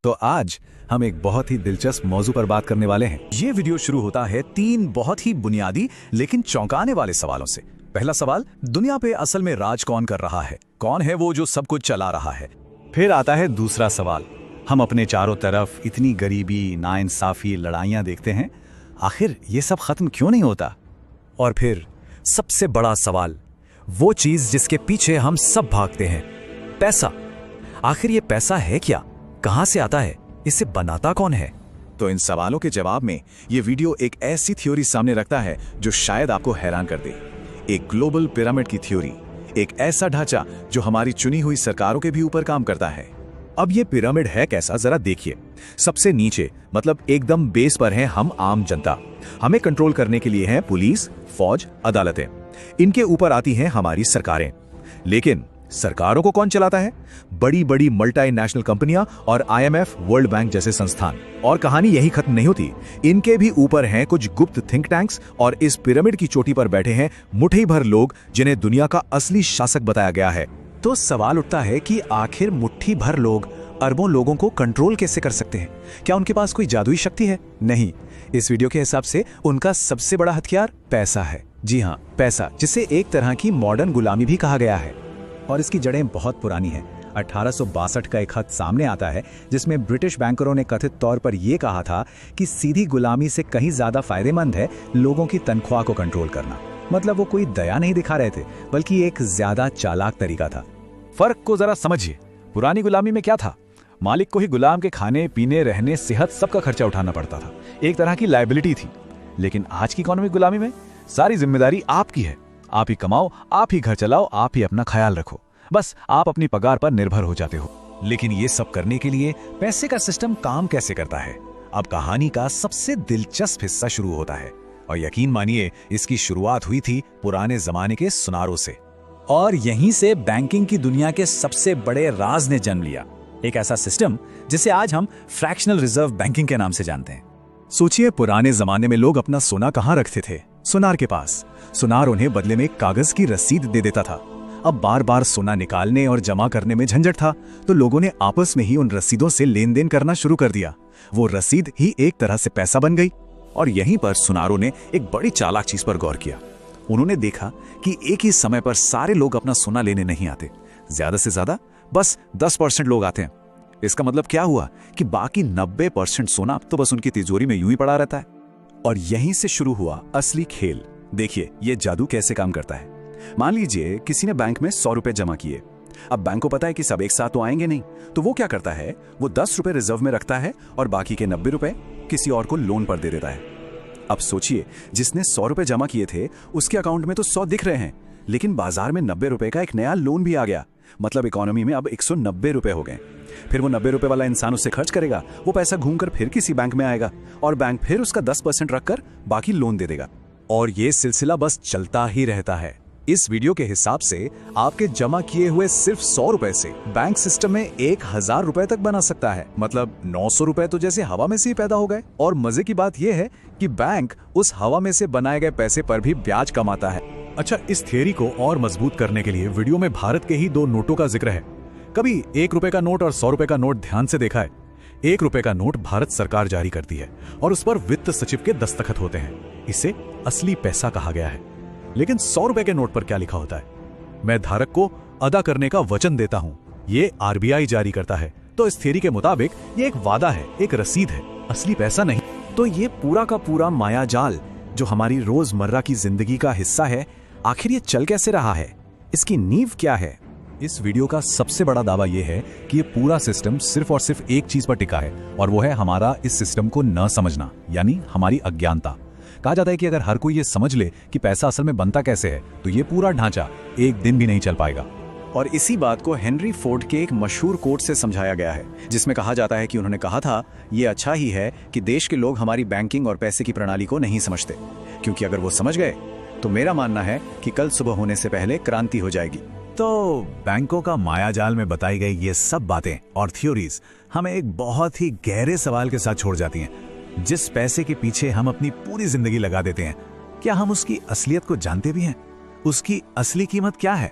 तो आज हम एक बहुत ही दिलचस्प मौजू पर बात करने वाले हैं। ये वीडियो शुरू होता है 3 बहुत ही बुनियादी लेकिन चौंकाने वाले सवालों से। पहला सवाल, दुनिया पे असल में राज कौन कर रहा है? कौन है वो जो सब कुछ चला रहा है? फिर आता है दूसरा सवाल, हम अपने चारों तरफ इतनी गरीबी, नाइंसाफी, लड़ाइयां देखते हैं, आखिर ये सब खत्म क्यों नहीं होता? और फिर सबसे बड़ा सवाल, वो चीज जिसके पीछे हम सब भागते हैं, पैसा। आखिर ये पैसा है क्या? कहां से आता है? इसे बनाता कौन है? तो इन सवालों के जवाब में ये वीडियो एक ऐसी थ्योरी सामने रखता है जो शायद आपको हैरान कर दे। एक ग्लोबल पिरामिड की थ्योरी, एक ऐसा ढांचा जो हमारी चुनी हुई सरकारों के भी ऊपर काम करता है। अब ये पिरामिड है कैसा, जरा देखिए। सबसे नीचे मतलब एकदम बेस पर है हम आम जनता। हमें कंट्रोल करने के लिए है पुलिस, फौज, अदालतें। इनके ऊपर आती हैं हमारी सरकारें। लेकिन सरकारों को कौन चलाता है? बड़ी बड़ी मल्टीनेशनल कंपनियां और IMF, वर्ल्ड बैंक जैसे संस्थान। और कहानी यही खत्म नहीं होती, इनके भी ऊपर हैं कुछ गुप्त थिंक टैंक्स और इस पिरामिड की चोटी पर बैठे हैं मुट्ठी भर लोग जिन्हें दुनिया का असली शासक बताया गया है। तो सवाल उठता है कि आखिर मुट्ठी भर लोग अरबों लोगों को कंट्रोल कैसे कर सकते हैं? क्या उनके पास कोई जादुई शक्ति है? नहीं, इस वीडियो के हिसाब से उनका सबसे बड़ा हथियार पैसा है। जी हाँ, पैसा, जिसे एक तरह की मॉडर्न गुलामी भी कहा गया है। और इसकी जड़ें बहुत पुरानी हैं। 1862 का एक खत सामने आता है जिसमें ब्रिटिश बैंकरों ने कथित तौर पर यह कहा था कि सीधी गुलामी से कहीं ज्यादा फायदेमंद है लोगों की तनख्वाह को कंट्रोल करना। मतलब वो कोई दया नहीं दिखा रहे थे, बल्कि एक ज्यादा चालाक तरीका था। फर्क को जरा समझिए। पुरानी गुलामी में क्या था? मालिक को ही गुलाम के खाने, पीने, रहने, सेहत सबका खर्चा उठाना पड़ता था। एक तरह की लायबिलिटी थी। लेकिन आज की इकोनॉमिक गुलामी में सारी जिम्मेदारी आपकी है। आप ही कमाओ, आप ही घर चलाओ, आप ही अपना ख्याल रखो। बस आप अपनी पगार पर निर्भर हो जाते हो। लेकिन ये सब करने के लिए पैसे का सिस्टम काम कैसे करता है? अब कहानी का सबसे दिलचस्प हिस्सा शुरू होता है। और यकीन मानिए, इसकी शुरुआत हुई थी पुराने जमाने के सुनारों से। और यहीं से बैंकिंग की दुनिया के सबसे बड़े राज ने जन्म लिया। एक ऐसा सिस्टम जिसे आज हम फ्रैक्शनल रिजर्व बैंकिंग के नाम से जानते हैं। सोचिए, पुराने जमाने में लोग अपना सोना कहाँ रखते थे? सुनार के पास। सुनार उन्हें बदले में कागज की रसीद दे देता था। अब बार बार सोना निकालने और जमा करने में झंझट था, तो लोगों ने आपस में ही उन रसीदों से लेन देन करना शुरू कर दिया। वो रसीद ही एक तरह से पैसा बन गई। और यहीं पर सुनारों ने एक बड़ी चालाक चीज पर गौर किया। उन्होंने देखा कि एक ही समय पर सारे लोग अपना सोना लेने नहीं आते। ज्यादा से ज्यादा बस 10% लोग आते हैं। इसका मतलब क्या हुआ कि बाकी 90% सोना तो बस उनकी तिजोरी में यूं ही पड़ा रहता है। और यहीं से शुरू हुआ असली खेल। देखिए, ये जादू कैसे काम करता है। मान लीजिए किसी ने बैंक में 100 रुपए जमा किए। अब बैंक को पता है कि सब एक साथ तो आएंगे नहीं, तो वो क्या करता है, वो 10 रुपए रिजर्व में रखता है और बाकी के 90 रुपए किसी और को लोन पर दे देता है। अब सोचिए, जिसने 100 रुपए जमा किए थे उसके अकाउंट में तो 100 दिख रहे हैं, लेकिन बाजार में 90 रुपए का एक नया लोन भी आ गया। मतलब इकोनॉमी में अब 190 रुपए हो गए। फिर वो 90 रुपए वाला इंसान उससे खर्च करेगा, वो पैसा घूमकर फिर किसी बैंक में आएगा और बैंक फिर उसका 10% रखकर बाकी लोन दे देगा। और ये सिलसिला बस चलता ही रहता है। इस वीडियो के हिसाब से आपके जमा किए हुए सिर्फ 100 रुपए से बैंक सिस्टम में 1000 रुपए तक बना सकता है। मतलब 900 रुपए तो जैसे हवा में से ही पैदा हो गए। और मजे की बात यह है कि बैंक उस हवा में से बनाए गए पैसे पर भी ब्याज कमाता है। अच्छा, इस थियरी को और मजबूत करने के लिए वीडियो में भारत के ही 2 नोटों का जिक्र है। कभी 1 रुपए का नोट और 100 रुपए का नोट ध्यान से देखा है? 1 रुपए का नोट भारत सरकार जारी करती है और उस पर वित्त सचिव के दस्तखत होते हैं। इसे असली पैसा कहा गया है। लेकिन 100 रुपए के नोट पर क्या लिखा होता है? मैं धारक को अदा करने का वचन देता हूं। ये RBI जारी करता है। तो इस थियरी के मुताबिक ये एक वादा है, एक रसीद है, असली पैसा नहीं। तो ये पूरा का पूरा माया जाल जो हमारी रोजमर्रा की जिंदगी का हिस्सा है, आखिर ये चल कैसे रहा है? इसकी नींव क्या है? इस वीडियो का सबसे बड़ा दावा यह है कि ये पूरा सिस्टम सिर्फ और सिर्फ एक चीज पर टिका है, और वो है हमारा इस सिस्टम को न समझना, यानी हमारी अज्ञानता। कहा जाता है कि अगर हर कोई ये समझ ले कि पैसा असल में बनता कैसे है, तो ये पूरा ढांचा एक दिन भी नहीं चल पाएगा। और इसी बात को हेनरी फोर्ड के एक मशहूर कोट से समझाया गया है, जिसमें कहा जाता है कि उन्होंने कहा था, ये अच्छा ही है कि देश के लोग हमारी बैंकिंग और पैसे की प्रणाली को नहीं समझते, क्योंकि अगर वो समझ गए तो मेरा मानना है कि कल सुबह होने से पहले क्रांति हो जाएगी। तो बैंकों का मायाजाल में बताई गई ये सब बातें और थ्योरीज हमें एक बहुत ही गहरे सवाल के साथ छोड़ जाती हैं। जिस पैसे के पीछे हम अपनी पूरी जिंदगी लगा देते हैं, क्या हम उसकी असलियत को जानते भी हैं? उसकी असली कीमत क्या है?